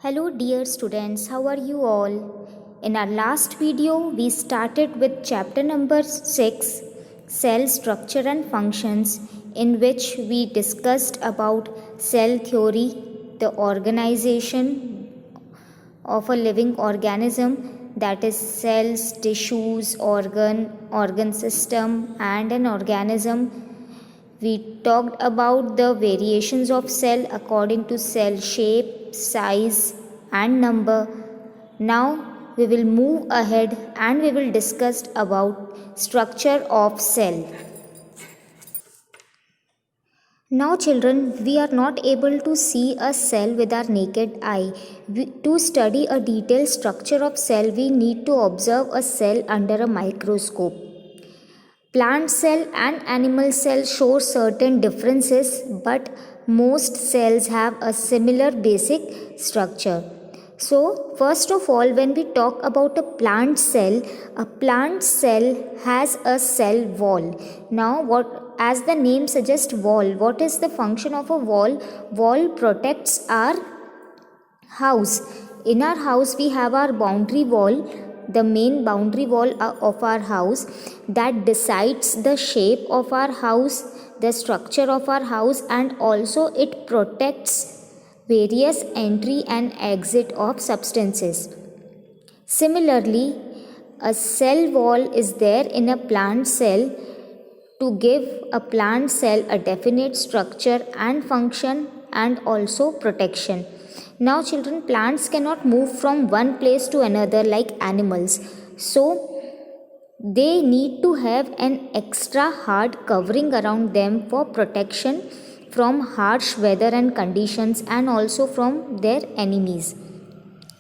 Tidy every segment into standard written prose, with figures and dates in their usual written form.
Hello dear students, how are you all? In our last video, we started with chapter number 6, Cell Structure and Functions, in which we discussed about cell theory, the organization of a living organism, that is cells, tissues, organ system and an organism. We talked about the variations of cell according to cell shape, size and number. Now we will move ahead and we will discuss about structure of cell. Now children, we are not able to see a cell with our naked eye. To study a detailed structure of cell, we need to observe a cell under a microscope. Plant cell and animal cell show certain differences, but most cells have a similar basic structure. So, first of all, when we talk about a plant cell has a cell wall. Now, as the name suggests, wall, what is the function of a wall? Wall protects our house. In our house, we have our boundary wall, the main boundary wall of our house that decides the shape of our house, the structure of our house, and also it protects various entry and exit of substances. Similarly, a cell wall is there in a plant cell to give a plant cell a definite structure and function and also protection. Now children, plants cannot move from one place to another like animals. So they need to have an extra hard covering around them for protection from harsh weather and conditions and also from their enemies.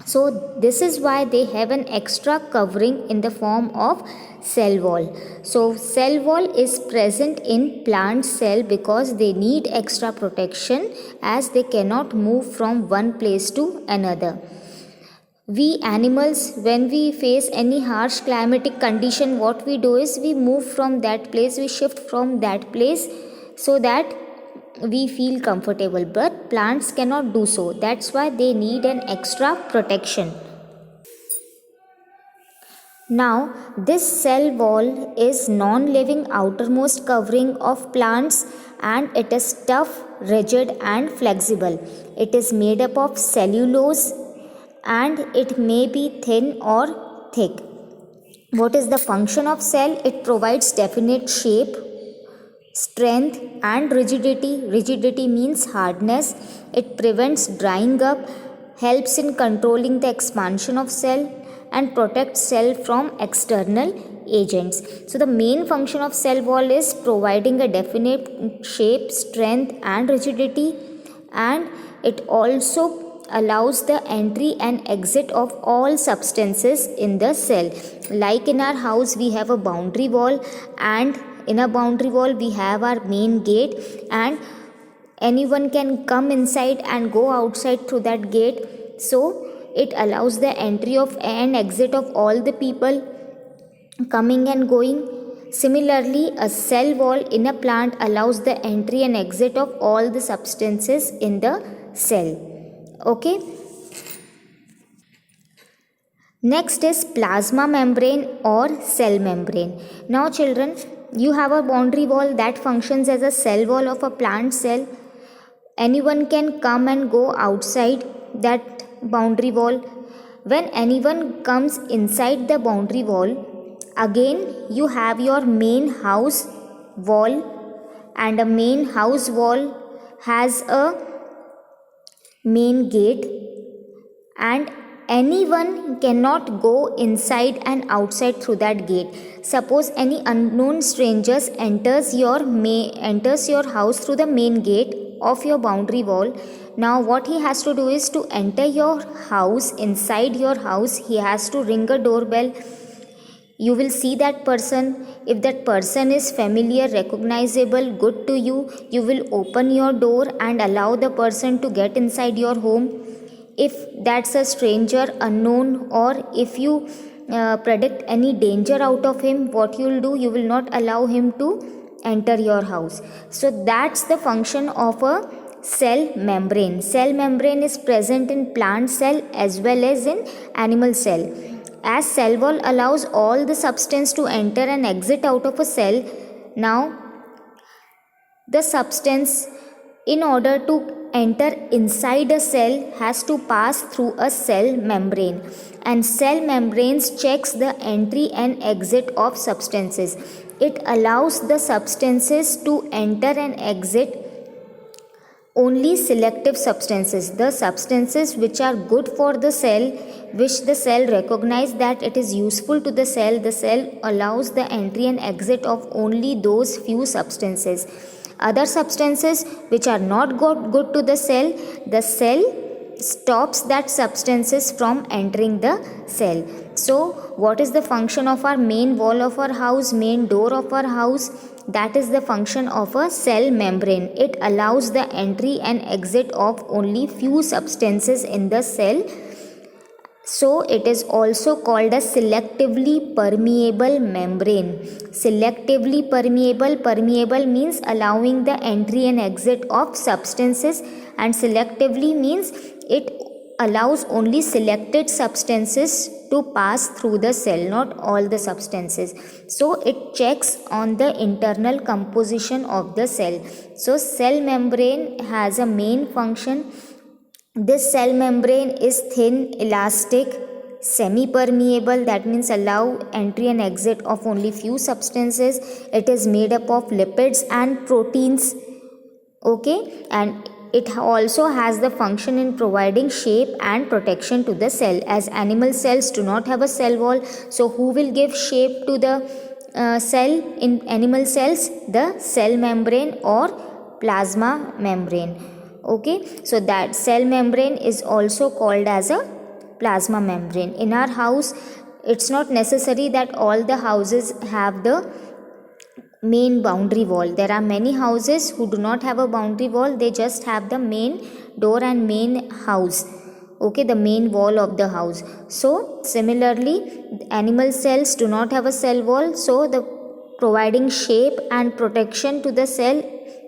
So this is why they have an extra covering in the form of cell wall. So cell wall is present in plant cell because they need extra protection as they cannot move from one place to another. We animals, when we face any harsh climatic condition, what we do is we move from that place, we shift from that place so that we feel comfortable, but plants cannot do so. That's why they need an extra protection. Now, this cell wall is non-living outermost covering of plants and it is tough, rigid and flexible. It is made up of cellulose and it may be thin or thick. What is the function of cell? It provides definite shape, strength and rigidity. Rigidity means hardness. It prevents drying up, helps in controlling the expansion of cell and protects cell from external agents. So the main function of cell wall is providing a definite shape, strength and rigidity, and it also allows the entry and exit of all substances in the cell. Like in our house we have a boundary wall, and in a boundary wall we have our main gate, and anyone can come inside and go outside through that gate. So it allows the entry of and exit of all the people coming and going. Similarly, a cell wall in a plant allows the entry and exit of all the substances in the cell. Okay. Next is plasma membrane or cell membrane. Now children, you have a boundary wall that functions as a cell wall of a plant cell. Anyone can come and go outside that boundary wall. When anyone comes inside the boundary wall, again you have your main house wall, and a main house wall has a main gate, and anyone cannot go inside and outside through that gate. Suppose any unknown strangers enters your house through the main gate of your boundary wall. Now what he has to do is to enter your house. Inside your house he has to ring a doorbell. You will see that person. If that person is familiar, recognizable, good to you, you will open your door and allow the person to get inside your home. If that's a stranger, unknown, or if you predict any danger out of him, what you will do? You will not allow him to enter your house. So that's the function of a cell membrane. Cell membrane is present in plant cell as well as in animal cell. As cell wall allows all the substance to enter and exit out of a cell, now the substance, in order to enter inside a cell, has to pass through a cell membrane, and cell membranes checks the entry and exit of substances. It allows the substances to enter and exit only selective substances, the substances which are good for the cell, which the cell recognize that it is useful to the cell allows the entry and exit of only those few substances. Other substances which are not good to the cell stops that substances from entering the cell. So what is the function of our main wall of our house, main door of our house? That is the function of a cell membrane. It allows the entry and exit of only few substances in the cell. So it is also called a selectively permeable membrane. Selectively permeable means allowing the entry and exit of substances, and selectively means it allows only selected substances to pass through the cell, not all the substances. So it checks on the internal composition of the cell. So cell membrane has a main function. This cell membrane is thin, elastic, semi-permeable, that means allow entry and exit of only few substances. It is made up of lipids and proteins, okay, and it also has the function in providing shape and protection to the cell. As animal cells do not have a cell wall, so who will give shape to the cell in animal cells? The cell membrane or plasma membrane. Okay, so that cell membrane is also called as a plasma membrane. In our house, it's not necessary that all the houses have the main boundary wall. There are many houses who do not have a boundary wall, they just have the main door and main house, okay, the main wall of the house. So similarly, animal cells do not have a cell wall, so the providing shape and protection to the cell,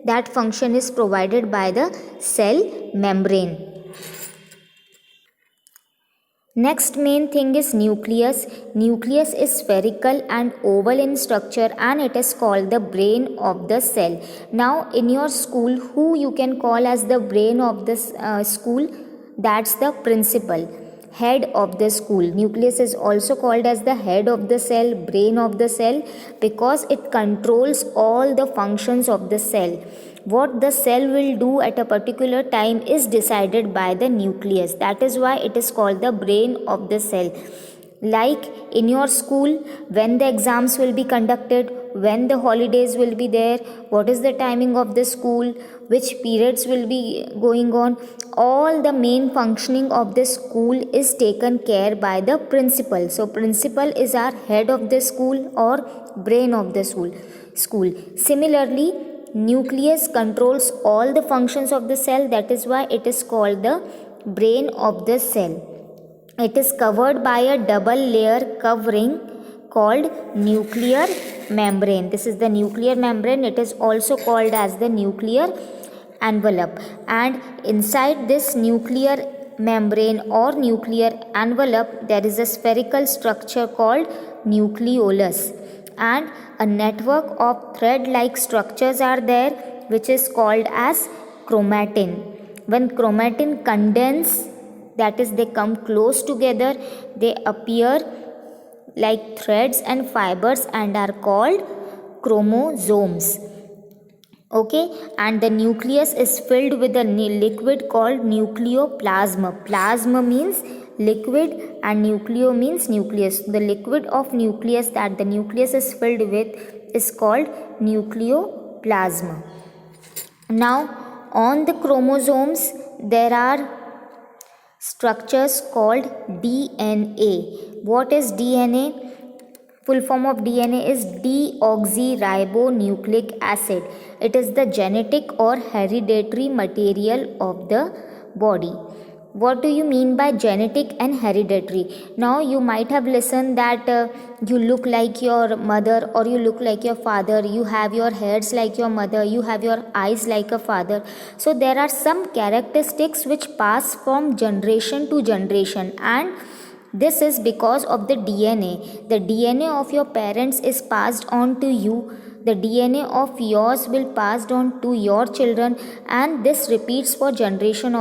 that function is provided by the cell membrane. Next main thing is nucleus. Nucleus is spherical and oval in structure, and it is called the brain of the cell. Now in your school, who you can call as the brain of this school? That's the principal, head of the school. Nucleus is also called as the head of the cell, brain of the cell, because it controls all the functions of the cell. What the cell will do at a particular time is decided by the nucleus. That is why it is called the brain of the cell. Like in your school, when the exams will be conducted, when the holidays will be there, what is the timing of the school, which periods will be going on, all the main functioning of the school is taken care by the principal. So principal is our head of the school or brain of the school. Similarly, nucleus controls all the functions of the cell. That is why it is called the brain of the cell. It is covered by a double layer covering called nuclear membrane. This is the nuclear membrane. It is also called as the nuclear envelope. And inside this nuclear membrane or nuclear envelope, there is a spherical structure called nucleolus, and a network of thread-like structures are there, which is called as chromatin. When chromatin condense, that is, they come close together, they appear like threads and fibers and are called chromosomes. Okay, and the nucleus is filled with a liquid called nucleoplasm. Plasma means liquid and nucleo means nucleus. The liquid of nucleus that the nucleus is filled with is called nucleoplasm. Now on the chromosomes there are structures called DNA. What is DNA? Full form of DNA is deoxyribonucleic acid. It is the genetic or hereditary material of the body. what do you mean by genetic and hereditary? Now you might have listened that you look like your mother or you look like your father, you have your hairs like your mother, you have your eyes like a father. So there are some characteristics which pass from generation to generation, and this is because of the DNA. The DNA of your parents is passed on to you. The DNA of yours will passed on to your children, and this repeats for generation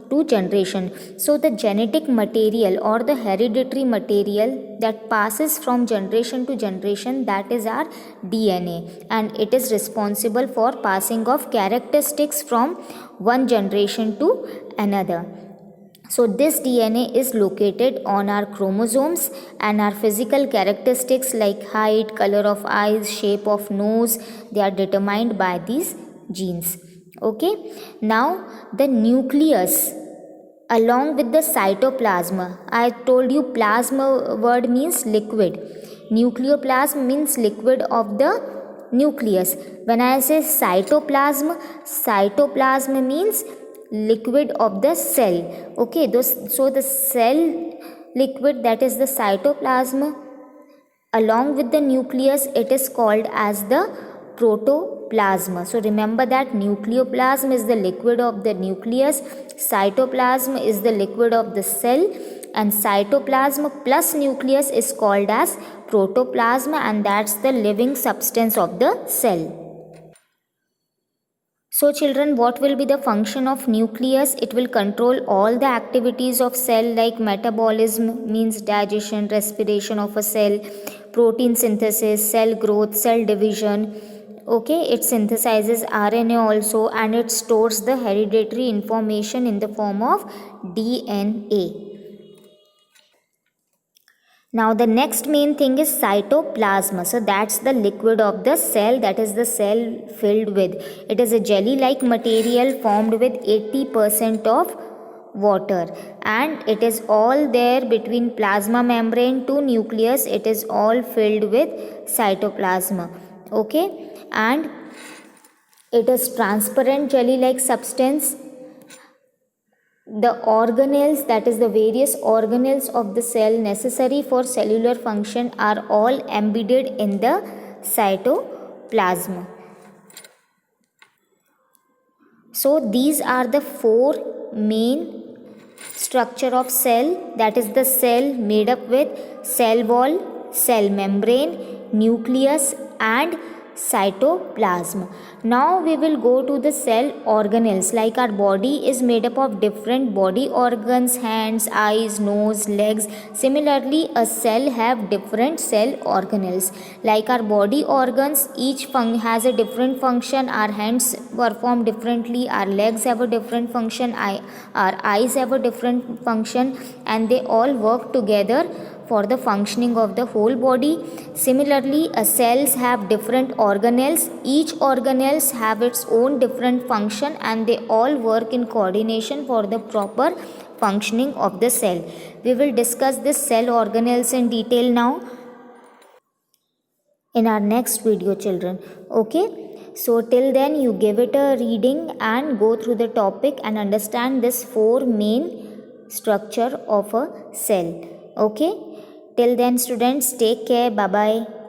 to generation. So the genetic material or the hereditary material that passes from generation to generation, that is our DNA, and it is responsible for passing of characteristics from one generation to another. So this DNA is located on our chromosomes, and our physical characteristics like height, color of eyes, shape of nose, they are determined by these genes. Okay. Now the nucleus along with the cytoplasm. I told you plasma word means liquid. Nucleoplasm means liquid of the nucleus. When I say cytoplasm, cytoplasm means liquid of the cell. Okay, so the cell liquid, that is the cytoplasm, along with the nucleus, it is called as the protoplasm. So remember that nucleoplasm is the liquid of the nucleus, cytoplasm is the liquid of the cell, and cytoplasm plus nucleus is called as protoplasm, and that's the living substance of the cell. So children, what will be the function of nucleus? It will control all the activities of cell like metabolism, means digestion, respiration of a cell, protein synthesis, cell growth, cell division. Okay, it synthesizes RNA also, and it stores the hereditary information in the form of DNA. Now the next main thing is cytoplasm. So that's the liquid of the cell, that is the cell filled with. It is a jelly-like material formed with 80% of water, and it is all there between plasma membrane to nucleus. It is all filled with cytoplasm. Okay, and it is transparent jelly-like substance. The organelles, that is the various organelles of the cell necessary for cellular function, are all embedded in the cytoplasm. So these are the four main structure of cell, that is the cell made up with cell wall, cell membrane, nucleus and cytoplasm. Now we will go to the cell organelles. Like our body is made up of different body organs, hands, eyes, nose, legs. Similarly, a cell have different cell organelles. Like our body organs, each has a different function. Our hands perform differently, our legs have a different function, our eyes have a different function, and they all work together for the functioning of the whole body. Similarly, cells have different organelles. Each organelles have its own different function, and they all work in coordination for the proper functioning of the cell. We will discuss this cell organelles in detail now in our next video, children. Okay, so till then you give it a reading and go through the topic and understand this four main structure of a cell. Okay, till then students, take care. Bye bye.